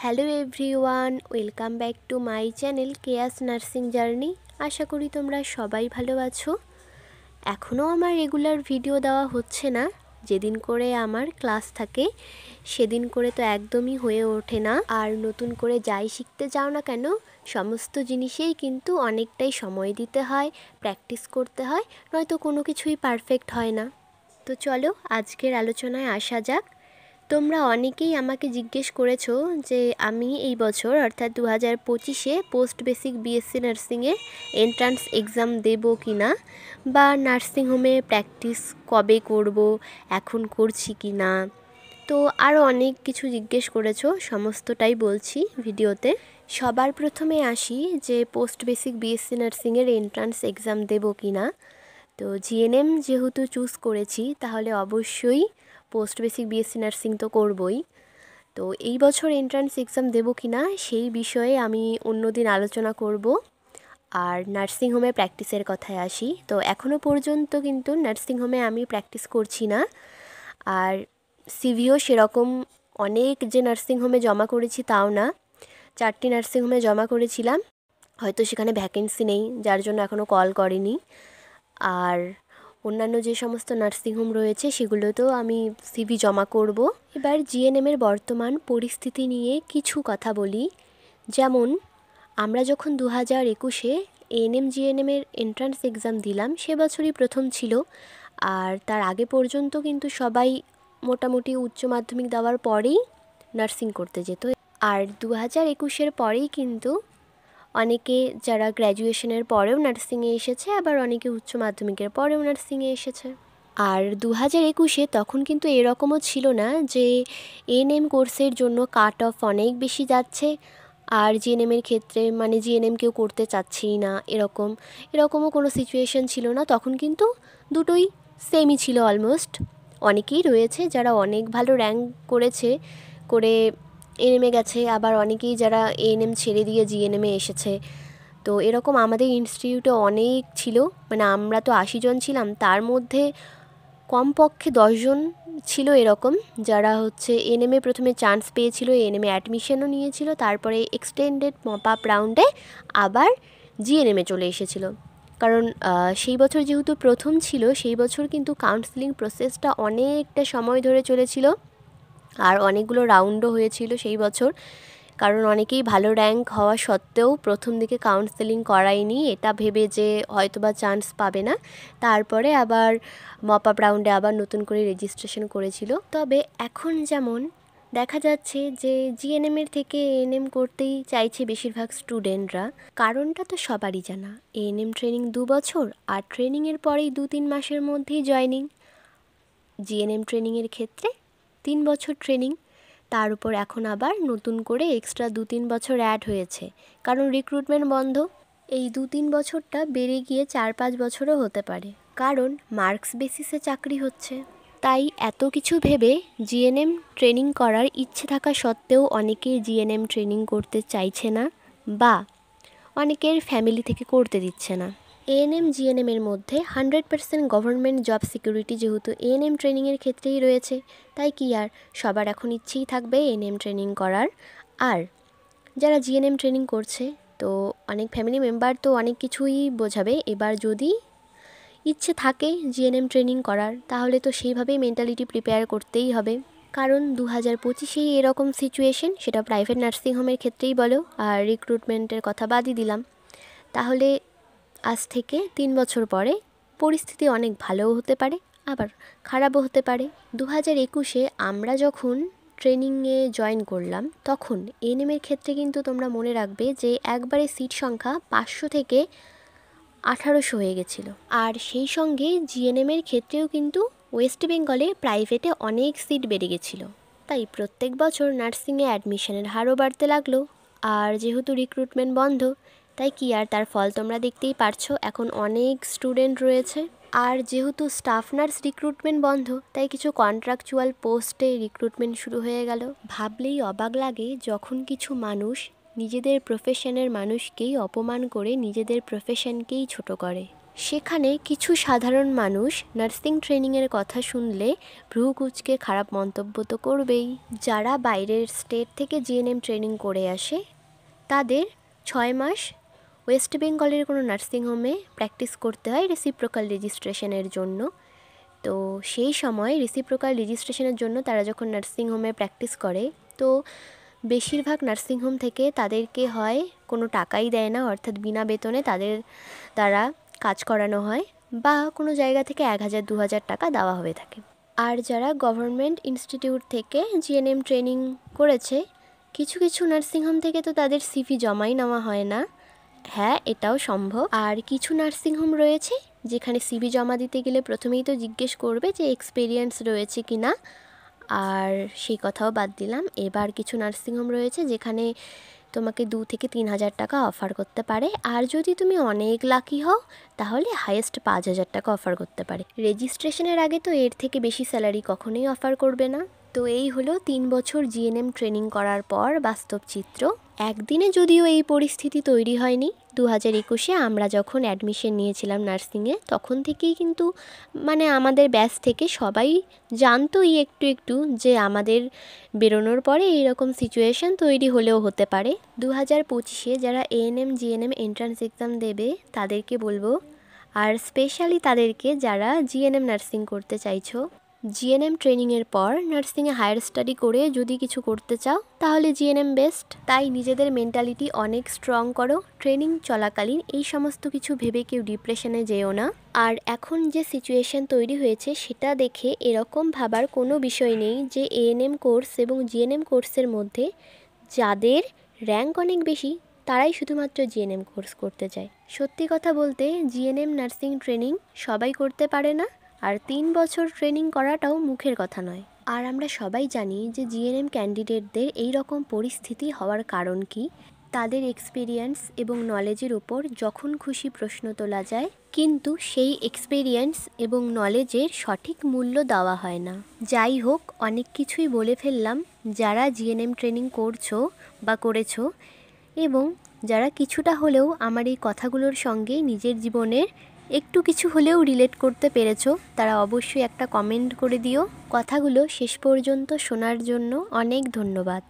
Hello everyone, welcome back to my channel chaos nursing journey. আশা করি তোমরা সবাই ভালো আছো। এখনও আমার রেগুলার ভিডিও দেওয়া হচ্ছে না, যেদিন করে আমার ক্লাস থাকে সেদিন করে তো একদমই হয়ে ওঠে না। আর নতুন করে যাই শিখতে যাও না কেন, সমস্ত জিনিসেই কিন্তু অনেকটাই সময় দিতে হয়, প্র্যাকটিস করতে হয়, নয়তো কোনো কিছুই পারফেক্ট হয় না। তো চলো আজকের আলোচনায় আসা যাক। তোমরা অনেকেই আমাকে জিজ্ঞেস করেছো যে আমি এই বছর অর্থাৎ 2025-এ পোস্ট বেসিক বিএসসি নার্সিংয়ে এন্ট্রান্স এক্সাম দেবো কি না, বা নার্সিংহোমে প্র্যাকটিস কবে করব, এখন করছি কি না। তো আরও অনেক কিছু জিজ্ঞেস করেছো, সমস্তটাই বলছি ভিডিওতে। সবার প্রথমে আসি যে পোস্ট বেসিক বিএসসি নার্সিংয়ের এন্ট্রান্স এক্সাম দেবো কি না। তো জিএনএম যেহেতু চুজ করেছি, তাহলে অবশ্যই পোস্ট বেসিক বিএসসি নার্সিং তো করবই। তো এই বছর এন্ট্রান্স এক্সাম দেবো কি না সেই বিষয়ে আমি অন্যদিন আলোচনা করব। আর নার্সিংহোমে প্র্যাকটিসের কথায় আসি, তো এখনও পর্যন্ত কিন্তু নার্সিংহোমে আমি প্র্যাকটিস করছি না। আর সিভিও সেরকম অনেক যে নার্সিংহোমে জমা করেছি তাও না, 4টি নার্সিংহোমে জমা করেছিলাম, হয়তো সেখানে ভ্যাকেন্সি নেই যার জন্য এখনও কল করেনি। আর অন্যান্য যে সমস্ত নার্সিংহোম রয়েছে সেগুলোতেও আমি সিভি জমা করব। এবার জিএনএমের বর্তমান পরিস্থিতি নিয়ে কিছু কথা বলি। যেমন আমরা যখন 2021-এ এএনএম জিএনএমের এন্ট্রান্স এক্সাম দিলাম, সে বছরই প্রথম ছিল। আর তার আগে পর্যন্ত কিন্তু সবাই মোটামুটি উচ্চ মাধ্যমিক দেওয়ার পরেই নার্সিং করতে যেত। আর 2021-এর পরেই কিন্তু অনেকে যারা গ্র্যাজুয়েশনের পরেও নার্সিংয়ে এসেছে, আবার অনেকে উচ্চ মাধ্যমিকের পরেও নার্সিংয়ে এসেছে। আর 2021-এ তখন কিন্তু এরকমও ছিল না যে এএনএম কোর্সের জন্য কাট অফ অনেক বেশি যাচ্ছে আর জিএনএমের ক্ষেত্রে মানে জিএনএম কেউ করতে চাচ্ছেই না, এরকমও কোনো সিচুয়েশন ছিল না। তখন কিন্তু দুটোই সেমই ছিল অলমোস্ট। অনেকেই রয়েছে যারা অনেক ভালো র্যাঙ্ক করে এএনএমে গেছে, আবার অনেকেই যারা এএনএম ছেড়ে দিয়ে জিএনএমে এসেছে। তো এরকম আমাদের ইনস্টিটিউটে অনেক ছিল, মানে আমরা তো 80 জন ছিলাম, তার মধ্যে কমপক্ষে 10 জন ছিল এরকম যারা এএনএমে প্রথমে চান্স পেয়েছিল, এএনএমে অ্যাডমিশনও নিয়েছিল, তারপরে এক্সটেন্ডেড মপ আপ রাউন্ডে আবার জিএনএমে চলে এসেছিল। কারণ সেই বছর যেহেতু প্রথম ছিল, সেই বছর কিন্তু কাউন্সেলিং প্রসেসটা অনেকটা সময় ধরে চলেছিল আর অনেকগুলো রাউন্ডও হয়েছিল সেই বছর। কারণ অনেকেই ভালো র্যাঙ্ক হওয়া সত্ত্বেও প্রথম দিকে কাউন্সেলিং করায়নি, এটা ভেবে যে হয়তোবা চান্স পাবে না, তারপরে আবার মপ আপ রাউন্ডে আবার নতুন করে রেজিস্ট্রেশন করেছিল। তবে এখন যেমন দেখা যাচ্ছে যে জিএনএমের থেকে এএনএম করতেই চাইছে বেশিরভাগ স্টুডেন্টরা। কারণটা তো সবারই জানা, এএনএম ট্রেনিং 2 বছর, আর ট্রেনিংয়ের পরেই 2-3 মাসের মধ্যেই জয়নিং। জিএনএম ট্রেনিংয়ের ক্ষেত্রে 3 বছর ট্রেনিং, তার উপর এখন আবার নতুন করে এক্সট্রা 2-3 বছর অ্যাড হয়েছে, কারণ রিক্রুটমেন্ট বন্ধ। এই 2-3 বছরটা বেড়ে গিয়ে 4-5 বছরও হতে পারে, কারণ মার্কস বেসিসে চাকরি হচ্ছে। তাই এত কিছু ভেবে জিএনএম ট্রেনিং করার ইচ্ছে থাকা সত্ত্বেও অনেকেই জিএনএম ট্রেনিং করতে চাইছে না, বা অনেকের ফ্যামিলি থেকে করতে দিচ্ছে না। এএনএম জিএনএমের মধ্যে 100% গভর্নমেন্ট জব সিকিউরিটি যেহেতু এএনএম ট্রেনিংয়ের ক্ষেত্রেই রয়েছে, তাই কি আর সবার এখন ইচ্ছেই থাকবে এএনএম ট্রেনিং করার। আর যারা জিএনএম ট্রেনিং করছে, তো অনেক ফ্যামিলি মেম্বার তো অনেক কিছুই বোঝাবে। এবার যদি ইচ্ছে থাকে জিএনএম ট্রেনিং করার, তাহলে তো সেইভাবেই মেন্টালিটি প্রিপেয়ার করতেই হবে। কারণ 2025-এই এরকম সিচুয়েশন, সেটা প্রাইভেট নার্সিংহোমের ক্ষেত্রেই বলো, আর রিক্রুটমেন্টের কথা বাদই দিলাম, তাহলে আজ থেকে 3 বছর পরে পরিস্থিতি অনেক ভালোও হতে পারে, আবার খারাপও হতে পারে। 2021-এ আমরা যখন ট্রেনিংয়ে জয়েন করলাম, তখন এএনএমের ক্ষেত্রে কিন্তু তোমরা মনে রাখবে যে একবারে সিট সংখ্যা 500 থেকে 1800 হয়ে গেছিলো। আর সেই সঙ্গে জিএনএমের ক্ষেত্রেও কিন্তু ওয়েস্ট বেঙ্গলে প্রাইভেটে অনেক সিট বেড়ে গেছিলো। তাই প্রত্যেক বছর নার্সিংয়ে অ্যাডমিশনের হারও বাড়তে লাগলো। আর যেহেতু রিক্রুটমেন্ট বন্ধ, তাই কি আর তার ফল তোমরা দেখতেই পারছো, এখন অনেক স্টুডেন্ট রয়েছে। আর যেহেতু স্টাফ নার্স রিক্রুটমেন্ট বন্ধ, তাই কিছু কন্ট্রাকচুয়াল পোস্টে রিক্রুটমেন্ট শুরু হয়ে গেল। ভাবলেই অবাক লাগে যখন কিছু মানুষ নিজেদের প্রফেশনের মানুষকেই অপমান করে নিজেদের প্রফেশনকেই ছোট করে। সেখানে কিছু সাধারণ মানুষ নার্সিং ট্রেনিংয়ের কথা শুনলে ভ্রু কুঁচকে খারাপ মন্তব্য তো করবেই। যারা বাইরের স্টেট থেকে জিএনএম ট্রেনিং করে আসে তাদের 6 মাস ওয়েস্ট বেঙ্গলের কোনো নার্সিংহোমে প্র্যাকটিস করতে হয় রেসিপ্রোকাল রেজিস্ট্রেশনের জন্য। তো সেই সময় রেসিপ্রোকাল রেজিস্ট্রেশনের জন্য তারা যখন নার্সিংহোমে প্র্যাকটিস করে, তো বেশিরভাগ নার্সিংহোম থেকে তাদেরকে হয় কোনো টাকাই দেয় না, অর্থাৎ বিনা বেতনে তাদের দ্বারা কাজ করানো হয়, বা কোনো জায়গা থেকে 1000-2000 টাকা দেওয়া হয়ে থাকে। আর যারা গভর্নমেন্ট ইনস্টিটিউট থেকে জিএনএম ট্রেনিং করেছে, কিছু কিছু নার্সিংহোম থেকে তো তাদের সিভি জমাই নেওয়া হয় না। হ্যাঁ, এটাও সম্ভব। আর কিছু নার্সিংহোম রয়েছে যেখানে সিভি জমা দিতে গেলে প্রথমেই তো জিজ্ঞেস করবে যে এক্সপিরিয়েন্স রয়েছে কি না। আর সেই কথাও বাদ দিলাম, এবার কিছু নার্সিংহোম রয়েছে যেখানে তোমাকে 2,000-3,000 টাকা অফার করতে পারে, আর যদি তুমি অনেক লাকি হও তাহলে হাইয়েস্ট 5,000 টাকা অফার করতে পারে। রেজিস্ট্রেশনের আগে তো এর থেকে বেশি স্যালারি কখনোই অফার করবে না। তো এই হলো 3 বছর জিএনএম ট্রেনিং করার পর বাস্তব চিত্র। একদিনে যদিও এই পরিস্থিতি তৈরি হয়নি, 2021-এ আমরা যখন অ্যাডমিশন নিয়েছিলাম নার্সিংয়ে তখন থেকেই কিন্তু আমাদের ব্যাচ থেকে সবাই জানতোই একটু একটু যে আমাদের বেরোনোর পরে এইরকম সিচুয়েশন তৈরি হলেও হতে পারে। 2025-এ যারা এএনএম জিএনএম এন্ট্রান্স এক্সাম দেবে তাদেরকে বলবো, আর স্পেশালি তাদেরকে যারা জিএনএম নার্সিং করতে চাইছো, জিএনএম ট্রেনিংয়ের পর নার্সিংয়ে হায়ার স্টাডি করে যদি কিছু করতে চাও তাহলে জিএনএম বেস্ট। তাই নিজেদের মেন্টালিটি অনেক স্ট্রং করো। ট্রেনিং চলাকালীন এই সমস্ত কিছু ভেবে কেউ ডিপ্রেশনে যেও না। আর এখন যে সিচুয়েশন তৈরি হয়েছে সেটা দেখে এরকম ভাবার কোনো বিষয় নেই যে এএনএম কোর্স এবং জিএনএম কোর্সের মধ্যে যাদের র্যাঙ্ক অনেক বেশি তারাই শুধুমাত্র জিএনএম কোর্স করতে চায়। সত্যি কথা বলতে জিএনএম নার্সিং ট্রেনিং সবাই করতে পারে না, আর 3 বছর ট্রেনিং করাটাও মুখের কথা নয়। আর আমরা সবাই জানি যে জিএনএম ক্যান্ডিডেটদের এই রকম পরিস্থিতি হওয়ার কারণ কি। তাদের এক্সপিরিয়েন্স এবং নলেজের উপর যখন খুশি প্রশ্ন তোলা যায়, কিন্তু সেই এক্সপিরিয়েন্স এবং নলেজের সঠিক মূল্য দেওয়া হয় না। যাই হোক, অনেক কিছুই বলে ফেললাম। যারা জিএনএম ট্রেনিং করছো বা করেছো এবং যারা কিছুটা হলেও আমার এই কথাগুলোর সঙ্গে নিজের জীবনের একটু কিছু হলেও রিলেট করতে পেরেছো, তারা অবশ্যই একটা কমেন্ট করে দিও। কথাগুলো শেষ পর্যন্ত শোনার জন্য অনেক ধন্যবাদ।